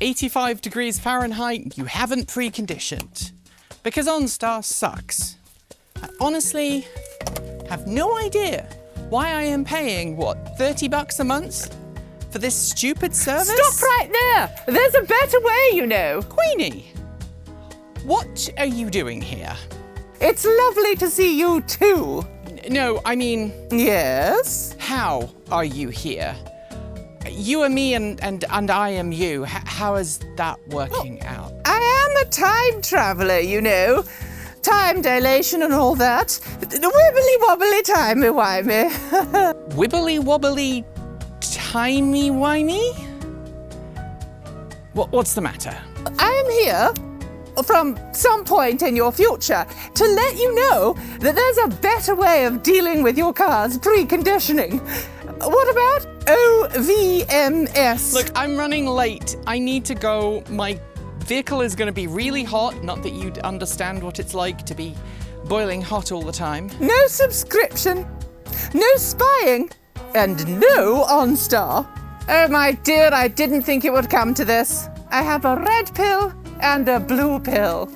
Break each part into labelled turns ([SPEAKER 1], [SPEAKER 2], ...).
[SPEAKER 1] 85 degrees Fahrenheit you haven't preconditioned. Because OnStar sucks. I honestly have no idea why I am paying, what, $30 a month for this stupid service?
[SPEAKER 2] Stop right there! There's a better way, you know.
[SPEAKER 1] Queenie, what are you doing here?
[SPEAKER 2] It's lovely to see you too.
[SPEAKER 1] No, I mean...
[SPEAKER 2] Yes?
[SPEAKER 1] How are you here? You are me and I am you. How is that working out?
[SPEAKER 2] I am a time traveller, you know. Time dilation and all that. Wibbly wobbly timey-wimey.
[SPEAKER 1] Wibbly wobbly timey-wimey? What's the matter?
[SPEAKER 2] I am here from some point in your future to let you know that there's a better way of dealing with your car's preconditioning. What about OVMS?
[SPEAKER 1] Look, I'm running late. I need to go. My vehicle is going to be really hot. Not that you'd understand what it's like to be boiling hot all the time.
[SPEAKER 2] No subscription, no spying, and no OnStar. Oh my dear, I didn't think it would come to this. I have a red pill and a blue pill.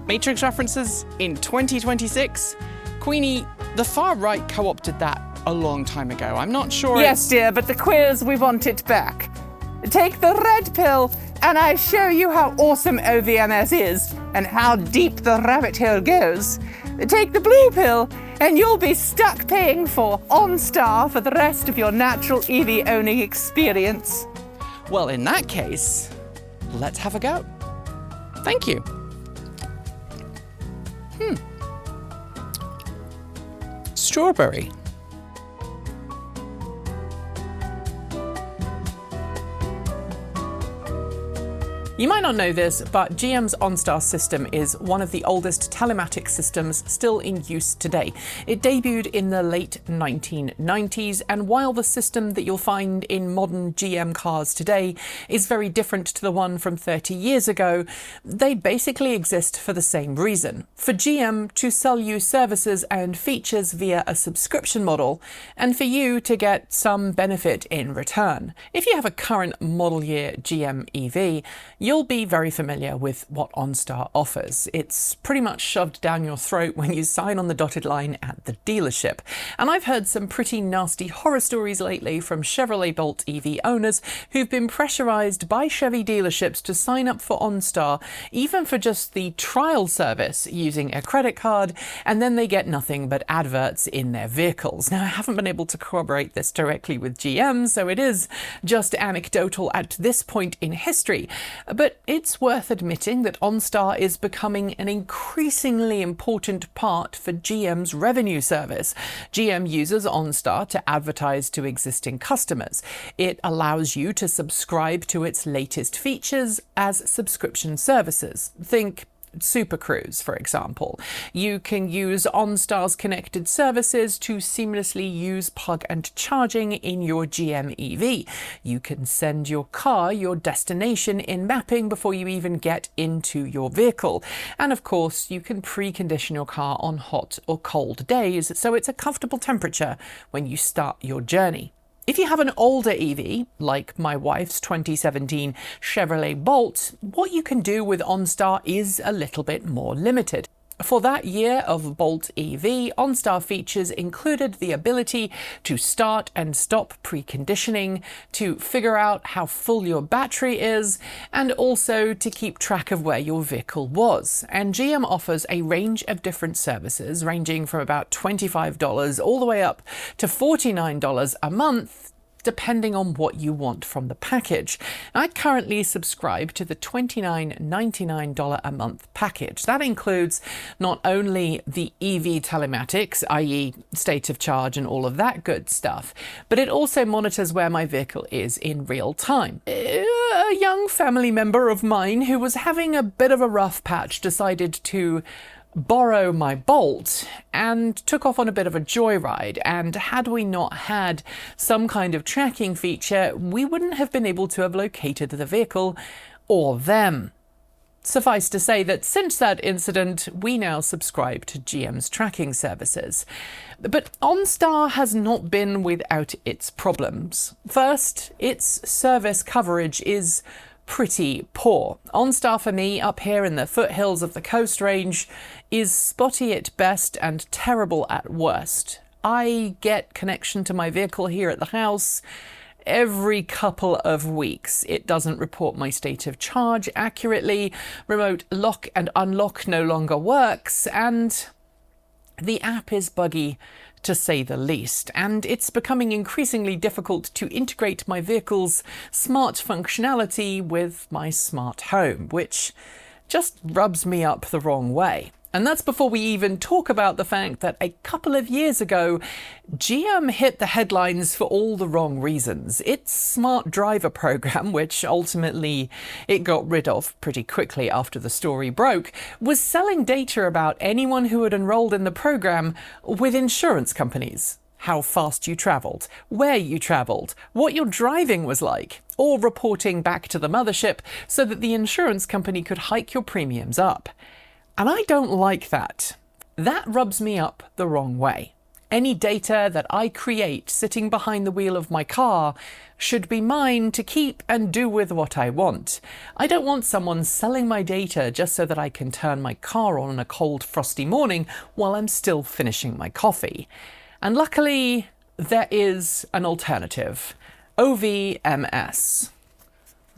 [SPEAKER 1] Matrix references in 2026? Queenie, the far right co-opted that a long time ago. I'm not sure.
[SPEAKER 2] Yes, dear, but the quiz, we want it back. Take the red pill and I show you how awesome OVMS is and how deep the rabbit hole goes. Take the blue pill and you'll be stuck paying for OnStar for the rest of your natural EV owning experience.
[SPEAKER 1] Well, in that case, let's have a go. Thank you. Strawberry. You might not know this, but GM's OnStar system is one of the oldest telematics systems still in use today. It debuted in the late 1990s, and while the system that you'll find in modern GM cars today is very different to the one from 30 years ago, they basically exist for the same reason: for GM to sell you services and features via a subscription model, and for you to get some benefit in return. If you have a current model year GM EV, you'll be very familiar with what OnStar offers. It's pretty much shoved down your throat when you sign on the dotted line at the dealership. And I've heard some pretty nasty horror stories lately from Chevrolet Bolt EV owners who've been pressurized by Chevy dealerships to sign up for OnStar, even for just the trial service using a credit card, and then they get nothing but adverts in their vehicles. Now, I haven't been able to corroborate this directly with GM, so it is just anecdotal at this point in history. But it's worth admitting that OnStar is becoming an increasingly important part for GM's revenue service. GM uses OnStar to advertise to existing customers. It allows you to subscribe to its latest features as subscription services. Think Super Cruise, for example. You can use OnStar's connected services to seamlessly use plug and charging in your GM EV. You can send your car your destination in mapping before you even get into your vehicle. And of course, you can precondition your car on hot or cold days, so it's a comfortable temperature when you start your journey. If you have an older EV, like my wife's 2017 Chevrolet Bolt, what you can do with OnStar is a little bit more limited. For that year of Bolt EV, OnStar features included the ability to start and stop preconditioning, to figure out how full your battery is, and also to keep track of where your vehicle was. And GM offers a range of different services, ranging from about $25 all the way up to $49 a month, depending on what you want from the package. I currently subscribe to the $29.99 a month package. That includes not only the EV telematics, i.e. state of charge and all of that good stuff, but it also monitors where my vehicle is in real time. A young family member of mine who was having a bit of a rough patch decided to borrow my Bolt and took off on a bit of a joyride, and had we not had some kind of tracking feature, we wouldn't have been able to have located the vehicle or them. Suffice to say that since that incident, we now subscribe to GM's tracking services. But OnStar has not been without its problems. First, its service coverage is pretty poor. OnStar for me, up here in the foothills of the Coast Range, is spotty at best and terrible at worst. I get connection to my vehicle here at the house every couple of weeks. It doesn't report my state of charge accurately, remote lock and unlock no longer works, and the app is buggy to say the least, and it's becoming increasingly difficult to integrate my vehicle's smart functionality with my smart home, which just rubs me up the wrong way. And that's before we even talk about the fact that a couple of years ago, GM hit the headlines for all the wrong reasons. Its smart driver program, which ultimately it got rid of pretty quickly after the story broke, was selling data about anyone who had enrolled in the program with insurance companies. How fast you travelled, where you travelled, what your driving was like, or reporting back to the mothership so that the insurance company could hike your premiums up. And I don't like that. That rubs me up the wrong way. Any data that I create sitting behind the wheel of my car should be mine to keep and do with what I want. I don't want someone selling my data just so that I can turn my car on a cold, frosty morning while I'm still finishing my coffee. And luckily, there is an alternative. OVMS.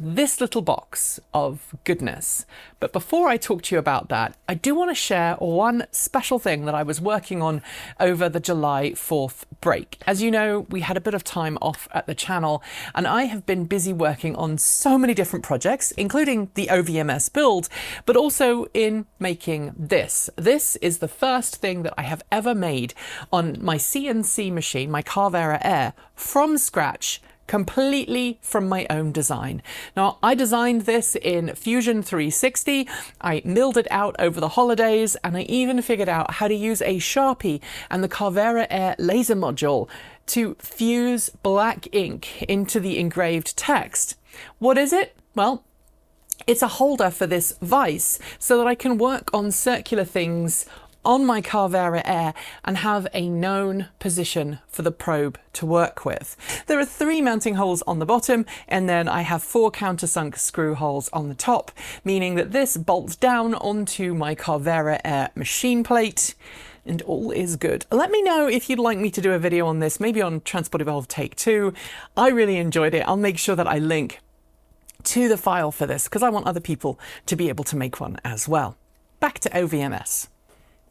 [SPEAKER 1] This little box of goodness. But before I talk to you about that, I do want to share one special thing that I was working on over the July 4th break. As you know, we had a bit of time off at the channel, and I have been busy working on so many different projects, including the OVMS build, but also in making this. This is the first thing that I have ever made on my CNC machine, my Carvera Air, from scratch, completely from my own design. Now, I designed this in Fusion 360, I milled it out over the holidays, and I even figured out how to use a Sharpie and the Carvera Air laser module to fuse black ink into the engraved text. What is it? Well, it's a holder for this vise so that I can work on circular things on my Carvera Air and have a known position for the probe to work with. There are 3 mounting holes on the bottom, and then I have 4 countersunk screw holes on the top, meaning that this bolts down onto my Carvera Air machine plate, and all is good. Let me know if you'd like me to do a video on this, maybe on Transport Evolved Take 2. I really enjoyed it. I'll make sure that I link to the file for this because I want other people to be able to make one as well. Back to OVMS.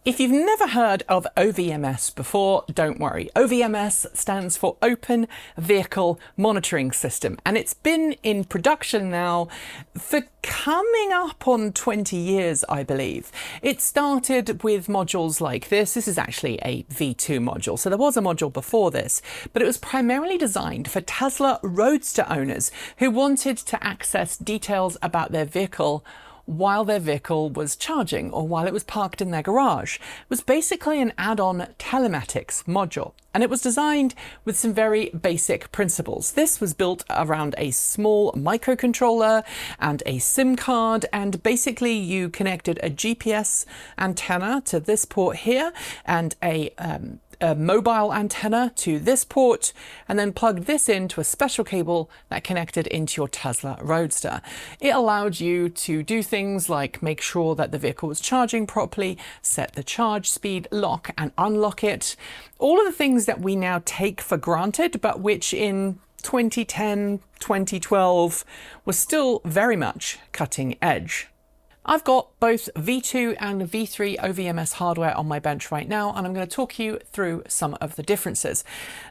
[SPEAKER 1] If you've never heard of OVMS before, don't worry. OVMS stands for Open Vehicle Monitoring System, and it's been in production now for coming up on 20 years, I believe. It started with modules like this. This is actually a V2 module, so there was a module before this, but it was primarily designed for Tesla Roadster owners who wanted to access details about their vehicle while their vehicle was charging or while it was parked in their garage. It was basically an add-on telematics module, and it was designed with some very basic principles. This was built around a small microcontroller and a SIM card, and basically you connected a GPS antenna to this port here and a mobile antenna to this port, and then plugged this into a special cable that connected into your Tesla Roadster. It allowed you to do things like make sure that the vehicle was charging properly, set the charge speed, lock and unlock it, all of the things that we now take for granted, but which in 2010, 2012 was still very much cutting edge. I've got both V2 and V3 OVMS hardware on my bench right now, and I'm going to talk you through some of the differences.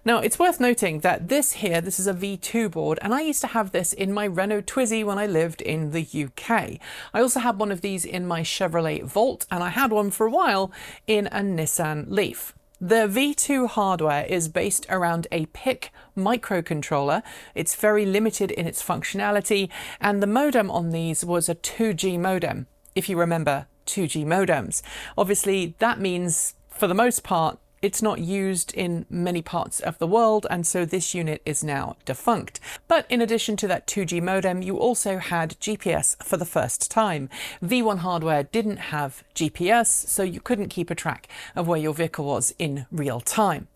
[SPEAKER 1] Now, it's worth noting that this is a V2 board, and I used to have this in my Renault Twizy when I lived in the UK. I also had one of these in my Chevrolet Volt, and I had one for a while in a Nissan Leaf. The V2 hardware is based around a PIC microcontroller. It's very limited in its functionality, and the modem on these was a 2G modem, if you remember 2G modems. Obviously, that means, for the most part, it's not used in many parts of the world, and so this unit is now defunct. But in addition to that 2G modem, you also had GPS for the first time. V1 hardware didn't have GPS, so you couldn't keep a track of where your vehicle was in real time.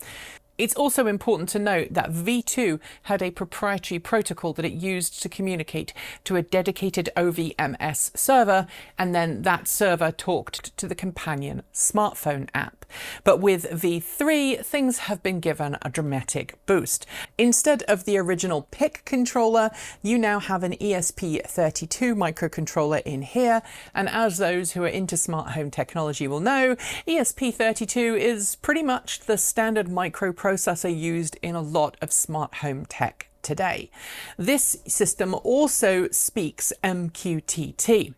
[SPEAKER 1] It's also important to note that V2 had a proprietary protocol that it used to communicate to a dedicated OVMS server, and then that server talked to the companion smartphone app. But with V3, things have been given a dramatic boost. Instead of the original PIC controller, you now have an ESP32 microcontroller in here, and as those who are into smart home technology will know, ESP32 is pretty much the standard microprocessor used in a lot of smart home tech today. This system also speaks MQTT.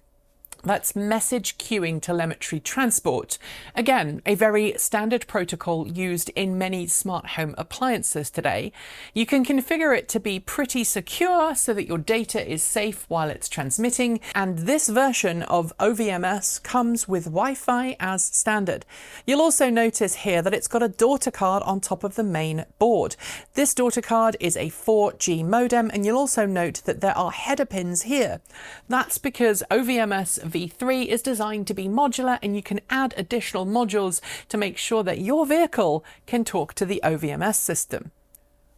[SPEAKER 1] That's message queuing telemetry transport. Again, a very standard protocol used in many smart home appliances today. You can configure it to be pretty secure so that your data is safe while it's transmitting, and this version of OVMS comes with Wi-Fi as standard. You'll also notice here that it's got a daughter card on top of the main board. This daughter card is a 4G modem, and you'll also note that there are header pins here. That's because OVMS V3 is designed to be modular, and you can add additional modules to make sure that your vehicle can talk to the OVMS system.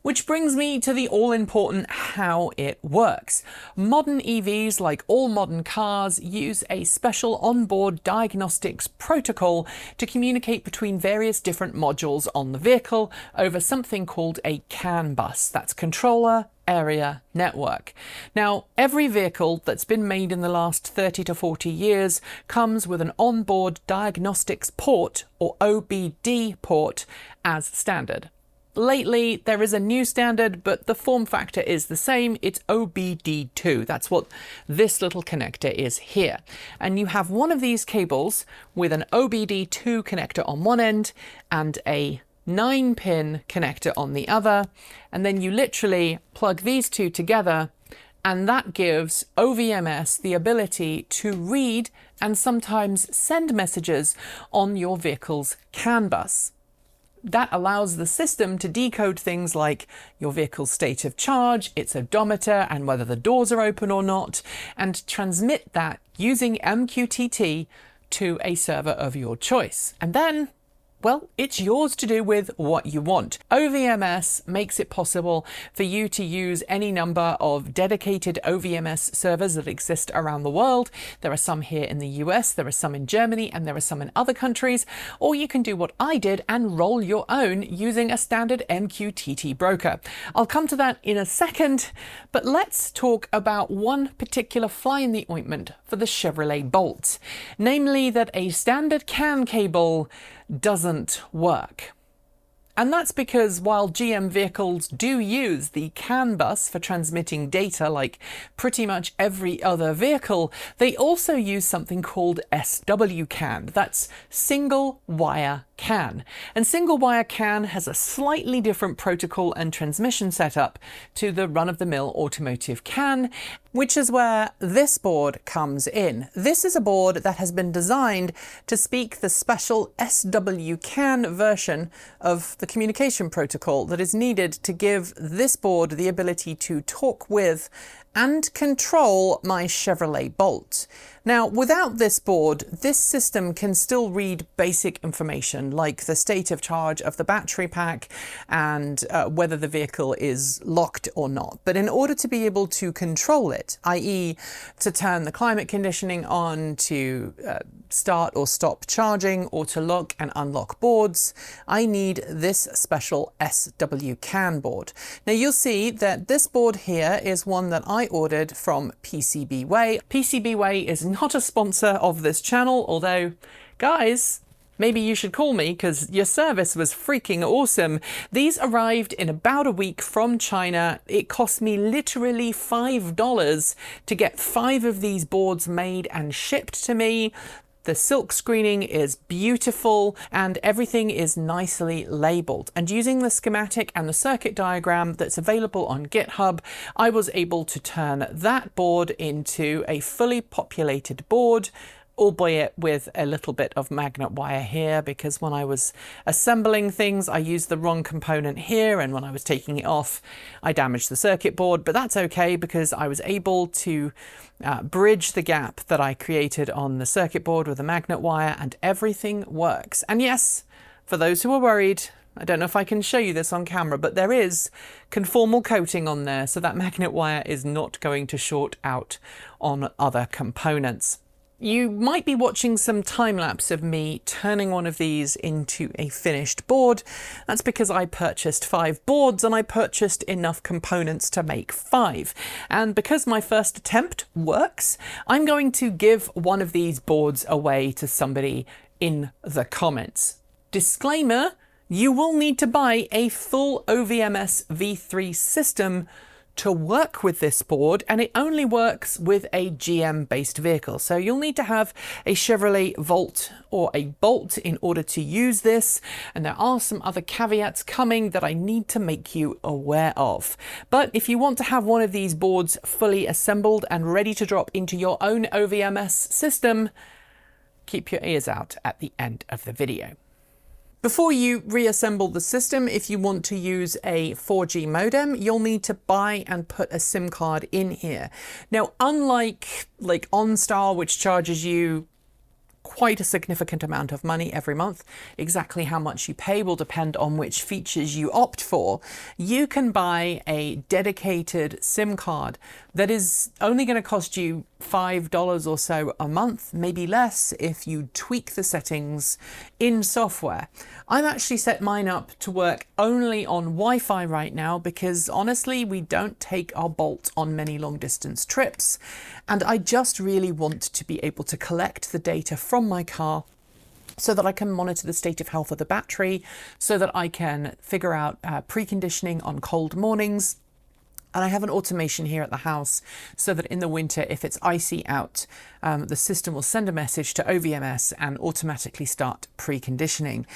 [SPEAKER 1] Which brings me to the all-important how it works. Modern EVs, like all modern cars, use a special onboard diagnostics protocol to communicate between various different modules on the vehicle over something called a CAN bus. That's controller area network. Now, every vehicle that's been made in the last 30 to 40 years comes with an onboard diagnostics port, or OBD port, as standard. Lately, there is a new standard, but the form factor is the same. It's OBD2. That's what this little connector is here. And you have one of these cables with an OBD2 connector on one end and a 9-pin connector on the other. And then you literally plug these two together, and that gives OVMS the ability to read and sometimes send messages on your vehicle's CAN bus. That allows the system to decode things like your vehicle's state of charge, its odometer, and whether the doors are open or not, and transmit that using MQTT to a server of your choice. And then, well, it's yours to do with what you want. OVMS makes it possible for you to use any number of dedicated OVMS servers that exist around the world. There are some here in the US, there are some in Germany, and there are some in other countries. Or you can do what I did and roll your own using a standard MQTT broker. I'll come to that in a second, but let's talk about one particular fly in the ointment for the Chevrolet Bolt, namely that a standard CAN cable doesn't work. And that's because while GM vehicles do use the CAN bus for transmitting data like pretty much every other vehicle, they also use something called SWCAN. That's single wire CAN. And single wire CAN has a slightly different protocol and transmission setup to the run-of-the-mill automotive CAN, which is where this board comes in. This is a board that has been designed to speak the special SWCAN version of the communication protocol that is needed to give this board the ability to talk with and control my Chevrolet Bolt. Now, without this board, this system can still read basic information like the state of charge of the battery pack and whether the vehicle is locked or not. But in order to be able to control it, i.e. to turn the climate conditioning on, to start or stop charging, or to lock and unlock boards, I need this special SWCAN board. Now you'll see that this board here is one that I ordered from PCBWay. PCBWay is not a sponsor of this channel, although, guys, maybe you should call me because your service was freaking awesome. These arrived in about a week from China. It cost me literally $5 to get 5 of these boards made and shipped to me. The silk screening is beautiful and everything is nicely labeled. And using the schematic and the circuit diagram that's available on GitHub, I was able to turn that board into a fully populated board, albeit with a little bit of magnet wire here, because when I was assembling things, I used the wrong component here, and when I was taking it off, I damaged the circuit board. But that's okay, because I was able to bridge the gap that I created on the circuit board with a magnet wire, and everything works. And yes, for those who are worried, I don't know if I can show you this on camera, but there is conformal coating on there, so that magnet wire is not going to short out on other components. You might be watching some time lapse of me turning one of these into a finished board. That's because I purchased 5 boards and I purchased enough components to make 5. And because my first attempt works, I'm going to give one of these boards away to somebody in the comments. Disclaimer, you will need to buy a full OVMS V3 system to work with this board, and it only works with a GM based vehicle. So you'll need to have a Chevrolet Volt or a Bolt in order to use this. And there are some other caveats coming that I need to make you aware of. But if you want to have one of these boards fully assembled and ready to drop into your own OVMS system, keep your ears out at the end of the video. Before you reassemble the system, if you want to use a 4G modem, you'll need to buy and put a SIM card in here. Now, unlike OnStar, which charges you quite a significant amount of money every month, exactly how much you pay will depend on which features you opt for. You can buy a dedicated SIM card that is only going to cost you $5 or so a month, maybe less if you tweak the settings in software. I've actually set mine up to work only on Wi-Fi right now because honestly, we don't take our Bolt on many long distance trips. And I just really want to be able to collect the data from my car so that I can monitor the state of health of the battery, so that I can figure out preconditioning on cold mornings. And I have an automation here at the house so that in the winter, if it's icy out, the system will send a message to OVMS and automatically start preconditioning.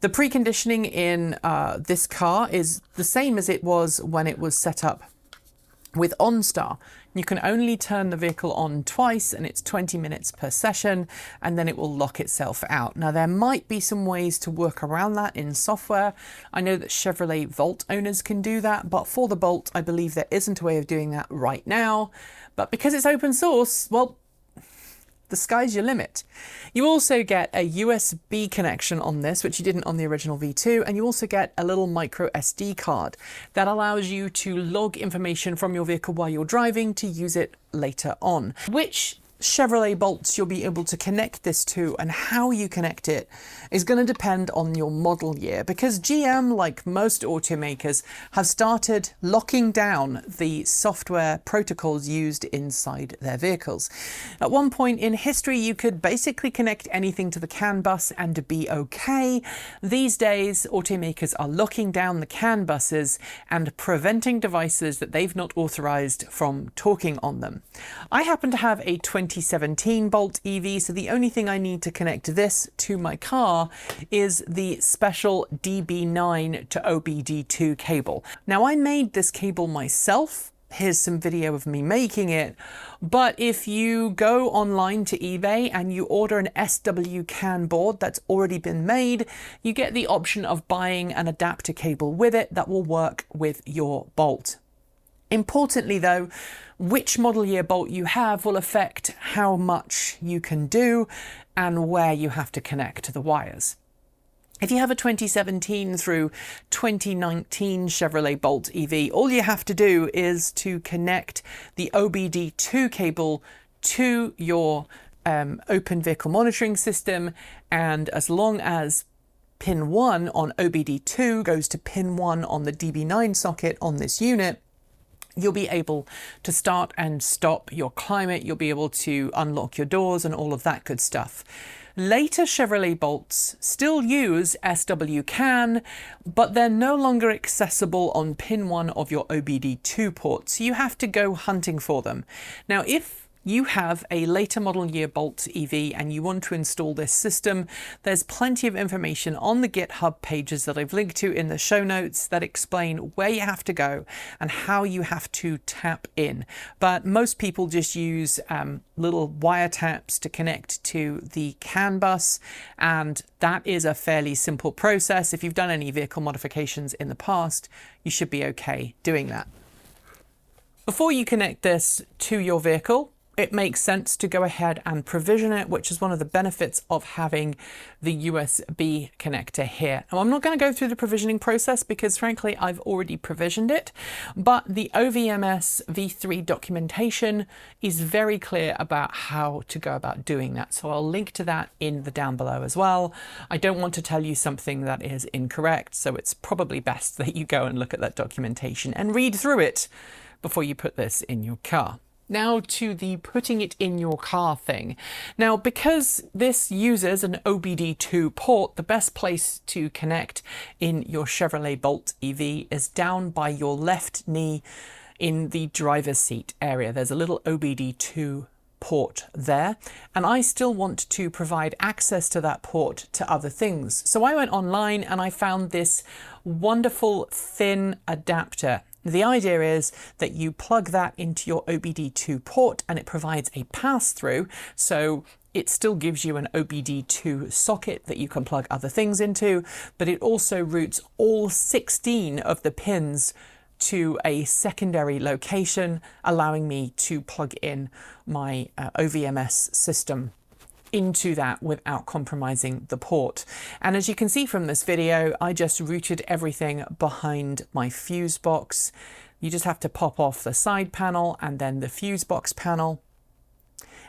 [SPEAKER 1] The preconditioning in this car is the same as it was when it was set up with OnStar. You can only turn the vehicle on twice and it's 20 minutes per session, and then it will lock itself out. Now, there might be some ways to work around that in software. I know that Chevrolet Volt owners can do that, but for the Bolt, I believe there isn't a way of doing that right now. But because it's open source, well, the sky's your limit. You also get a USB connection on this, which you didn't on the original V2, and you also get a little micro SD card that allows you to log information from your vehicle while you're driving to use it later on. Which Chevrolet Bolts you'll be able to connect this to and how you connect it is going to depend on your model year, because GM, like most automakers, have started locking down the software protocols used inside their vehicles. At one point in history, you could basically connect anything to the CAN bus and be okay. These days, automakers are locking down the CAN buses and preventing devices that they've not authorized from talking on them. I happen to have a 2017 Bolt EV, so the only thing I need to connect this to my car is the special DB9 to OBD2 cable. Now, I made this cable myself. Here's some video of me making it. But if you go online to eBay and you order an SWCAN board that's already been made, you get the option of buying an adapter cable with it that will work with your Bolt. Importantly though, which model year Bolt you have will affect how much you can do and where you have to connect the wires. If you have a 2017 through 2019 Chevrolet Bolt EV, all you have to do is to connect the OBD2 cable to your open vehicle monitoring system, and as long as pin 1 on OBD2 goes to pin 1 on the DB9 socket on this unit, you'll be able to start and stop your climate, you'll be able to unlock your doors and all of that good stuff. Later Chevrolet Bolts still use SWCAN, but they're no longer accessible on pin 1 of your OBD2 port, so you have to go hunting for them. Now, if you have a later model year Bolt EV and you want to install this system, there's plenty of information on the GitHub pages that I've linked to in the show notes that explain where you have to go and how you have to tap in. But most people just use little wire taps to connect to the CAN bus, and that is a fairly simple process. If you've done any vehicle modifications in the past, you should be okay doing that. Before you connect this to your vehicle, it makes sense to go ahead and provision it, which is one of the benefits of having the USB connector here. Now, I'm not going to go through the provisioning process because frankly, I've already provisioned it, but the OVMS v3 documentation is very clear about how to go about doing that. So I'll link to that in the down below as well. I don't want to tell you something that is incorrect, so it's probably best that you go and look at that documentation and read through it before you put this in your car. Now to the putting it in your car thing. Now, because this uses an OBD2 port, the best place to connect in your Chevrolet Bolt EV is down by your left knee in the driver's seat area. There's a little OBD2 port there, and I still want to provide access to that port to other things. So I went online and I found this wonderful thin adapter. The idea is that you plug that into your OBD2 port and it provides a pass-through, so it still gives you an OBD2 socket that you can plug other things into, but it also routes all 16 of the pins to a secondary location, allowing me to plug in my OVMS system into that without compromising the port. And as you can see from this video, I just routed everything behind my fuse box. You just have to pop off the side panel and then the fuse box panel,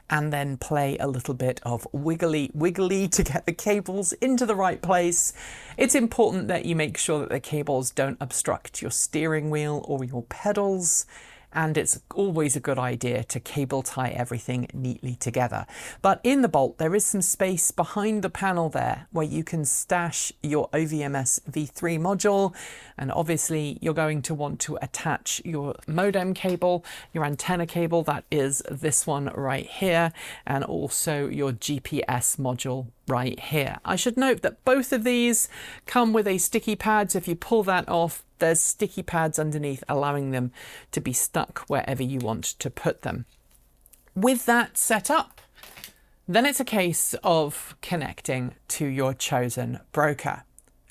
[SPEAKER 1] and then play a little bit of wiggly wiggly to get the cables into the right place. It's important that you make sure that the cables don't obstruct your steering wheel or your pedals, and it's always a good idea to cable tie everything neatly together. But in the Bolt, there is some space behind the panel there where you can stash your OVMS v3 module, and obviously you're going to want to attach your modem cable, your antenna cable, that is this one right here, and also your GPS module right here. I should note that both of these come with a sticky pad, so if you pull that off, there's sticky pads underneath allowing them to be stuck wherever you want to put them. With that set up, then it's a case of connecting to your chosen broker.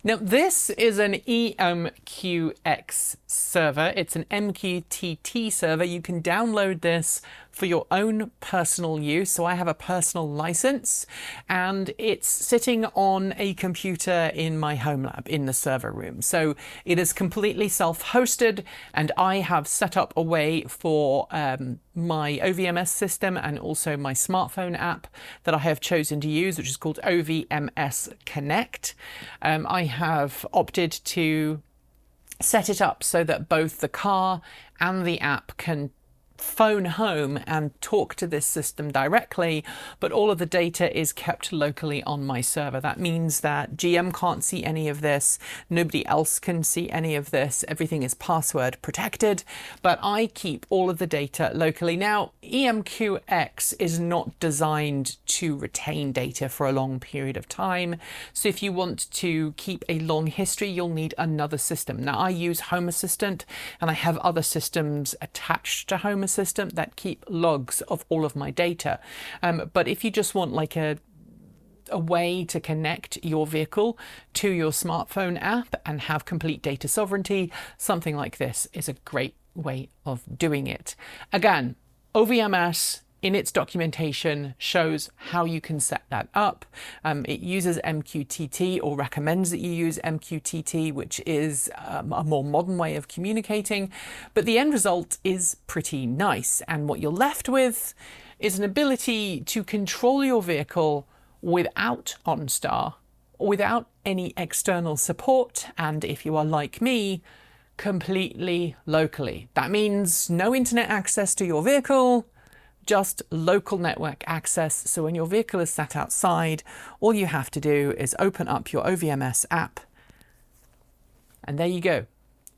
[SPEAKER 1] Now, this is an EMQX server. It's an MQTT server. You can download this for your own personal use. So I have a personal license and it's sitting on a computer in my home lab in the server room. So it is completely self-hosted, and I have set up a way for my OVMS system and also my smartphone app that I have chosen to use, which is called OVMS Connect. I have opted to set it up so that both the car and the app can phone home and talk to this system directly, but all of the data is kept locally on my server. That means that GM can't see any of this, nobody else can see any of this, everything is password protected, but I keep all of the data locally. Now, EMQX is not designed to retain data for a long period of time, so if you want to keep a long history, you'll need another system. Now, I use Home Assistant, and I have other systems attached to Home Assistant that keep logs of all of my data. But if you just want like a way to connect your vehicle to your smartphone app and have complete data sovereignty, something like this is a great way of doing it. Again, OVMS in its documentation shows how you can set that up. It uses MQTT, or recommends that you use MQTT, which is a more modern way of communicating, but the end result is pretty nice. And what you're left with is an ability to control your vehicle without OnStar, without any external support, and if you are like me, completely locally. That means no internet access to your vehicle, just local network access. So when your vehicle is sat outside, all you have to do is open up your OVMS app, and there you go.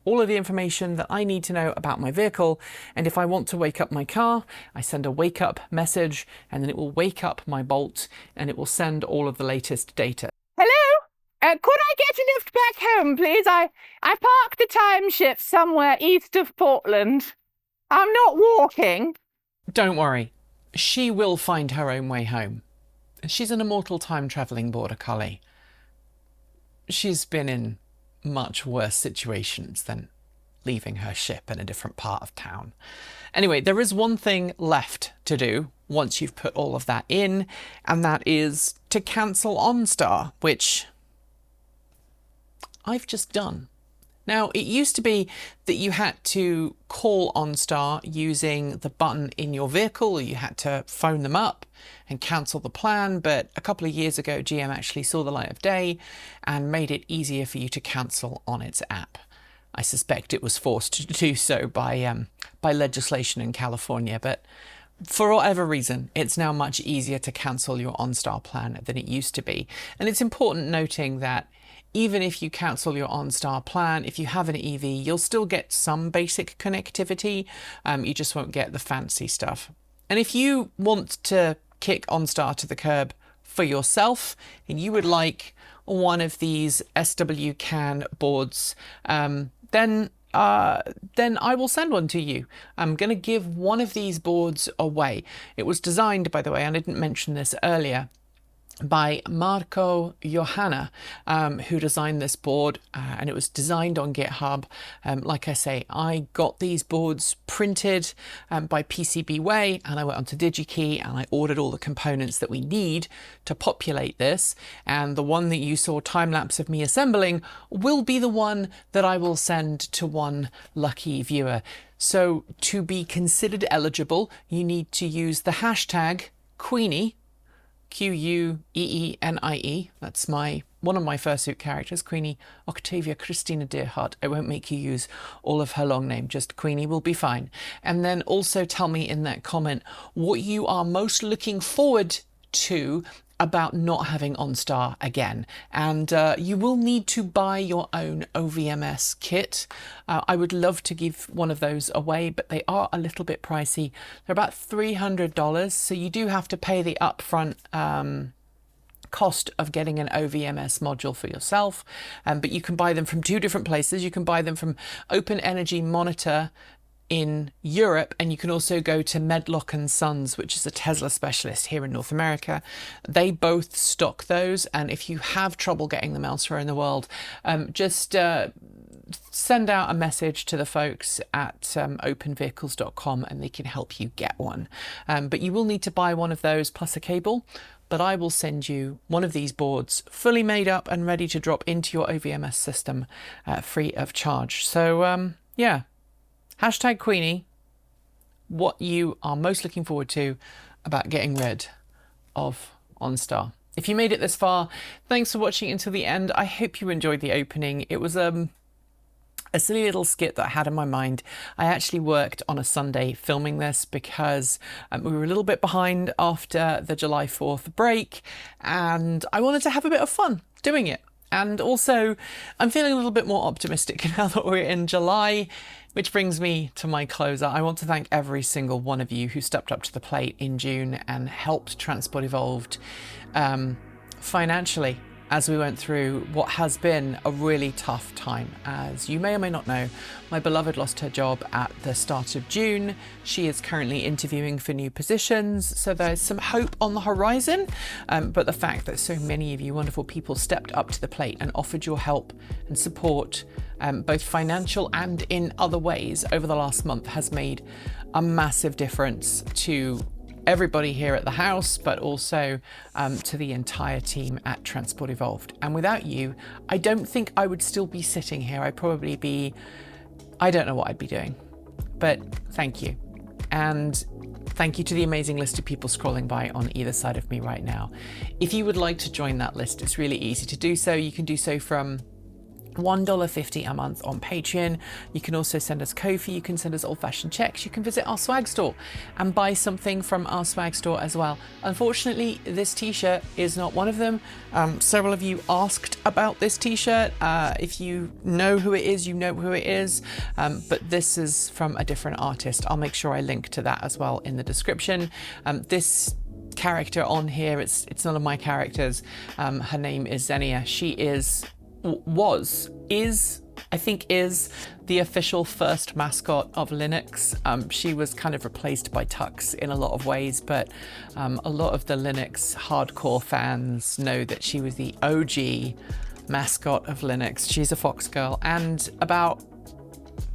[SPEAKER 1] All of the information that I need to know about my vehicle. And if I want to wake up my car, I send a wake up message, and then it will wake up my Bolt and it will send all of the latest data.
[SPEAKER 2] Hello? Could I get a lift back home, please? I parked the timeship somewhere east of Portland. I'm not walking.
[SPEAKER 1] Don't worry, she will find her own way home. She's an immortal time-travelling border collie. She's been in much worse situations than leaving her ship in a different part of town. Anyway, there is one thing left to do once you've put all of that in, and that is to cancel OnStar, which I've just done. Now, it used to be that you had to call OnStar using the button in your vehicle, or you had to phone them up and cancel the plan, but a couple of years ago, GM actually saw the light of day and made it easier for you to cancel on its app. I suspect it was forced to do so by legislation in California, but for whatever reason, it's now much easier to cancel your OnStar plan than it used to be. And it's important noting that even if you cancel your OnStar plan, if you have an EV, you'll still get some basic connectivity. You just won't get the fancy stuff. And if you want to kick OnStar to the curb for yourself and you would like one of these SWCAN boards, then I will send one to you. I'm going to give one of these boards away. It was designed, by the way, and I didn't mention this earlier, by Marco Johanna, who designed this board, and it was designed on GitHub. Like I say, I got these boards printed by PCBWay, and I went onto DigiKey and I ordered all the components that we need to populate this. And the one that you saw time-lapse of me assembling will be the one that I will send to one lucky viewer. So to be considered eligible, you need to use the hashtag Queenie, Queenie. That's one of my fursuit characters, Queenie Octavia Christina Deerhart. I won't make you use all of her long name, just Queenie will be fine. And then also tell me in that comment what you are most looking forward to about not having OnStar again. And you will need to buy your own OVMS kit. I would love to give one of those away, but they are a little bit pricey. They're about $300, so you do have to pay the upfront cost of getting an OVMS module for yourself. But you can buy them from two different places. You can buy them from Open Energy Monitor in Europe, and you can also go to Medlock and Sons, which is a Tesla specialist here in North America. They both stock those, and if you have trouble getting them elsewhere in the world, just send out a message to the folks at openvehicles.com and they can help you get one. But you will need to buy one of those plus a cable. But I will send you one of these boards fully made up and ready to drop into your OVMS system free of charge. So yeah. Hashtag Queenie, what you are most looking forward to about getting rid of OnStar. If you made it this far, thanks for watching until the end. I hope you enjoyed the opening. It was a silly little skit that I had in my mind. I actually worked on a Sunday filming this because we were a little bit behind after the July 4th break, and I wanted to have a bit of fun doing it. And also, I'm feeling a little bit more optimistic now that we're in July, which brings me to my closer. I want to thank every single one of you who stepped up to the plate in June and helped Transport Evolved financially as we went through what has been a really tough time. As you may or may not know, my beloved lost her job at the start of June. She is currently interviewing for new positions, so there's some hope on the horizon. But the fact that so many of you wonderful people stepped up to the plate and offered your help and support, both financial and in other ways over the last month, has made a massive difference to everybody here at the house, but also to the entire team at Transport Evolved. And without you, I don't think I would still be sitting here. I'd probably be, I don't know what I'd be doing, but thank you. And thank you to the amazing list of people scrolling by on either side of me right now. If you would like to join that list, it's really easy to do so. You can do so from $1.50 a month on Patreon. You can also send us Ko-fi, you can send us old-fashioned checks, you can visit our swag store and buy something from our swag store as well. Unfortunately, this t-shirt is not one of them. Several of you asked about this t-shirt. If you know who it is, you know who it is, but this is from a different artist. I'll make sure I link to that as well in the description. This character on here, it's none of my characters. Her name is Xenia. She is the official first mascot of Linux. She was kind of replaced by Tux in a lot of ways, but a lot of the Linux hardcore fans know that she was the OG mascot of Linux. She's a fox girl, and about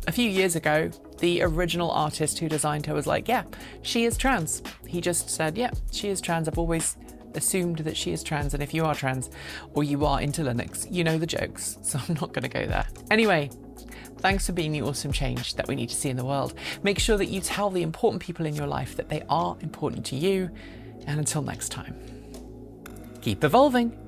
[SPEAKER 1] A few years ago, the original artist who designed her was like, yeah, she is trans. He just said, yeah, she is trans. I've always assumed that she is trans, and if you are trans or you are into Linux, you know the jokes, so I'm not going to go there. Anyway, thanks for being the awesome change that we need to see in the world. Make sure that you tell the important people in your life that they are important to you, and until next time, keep evolving.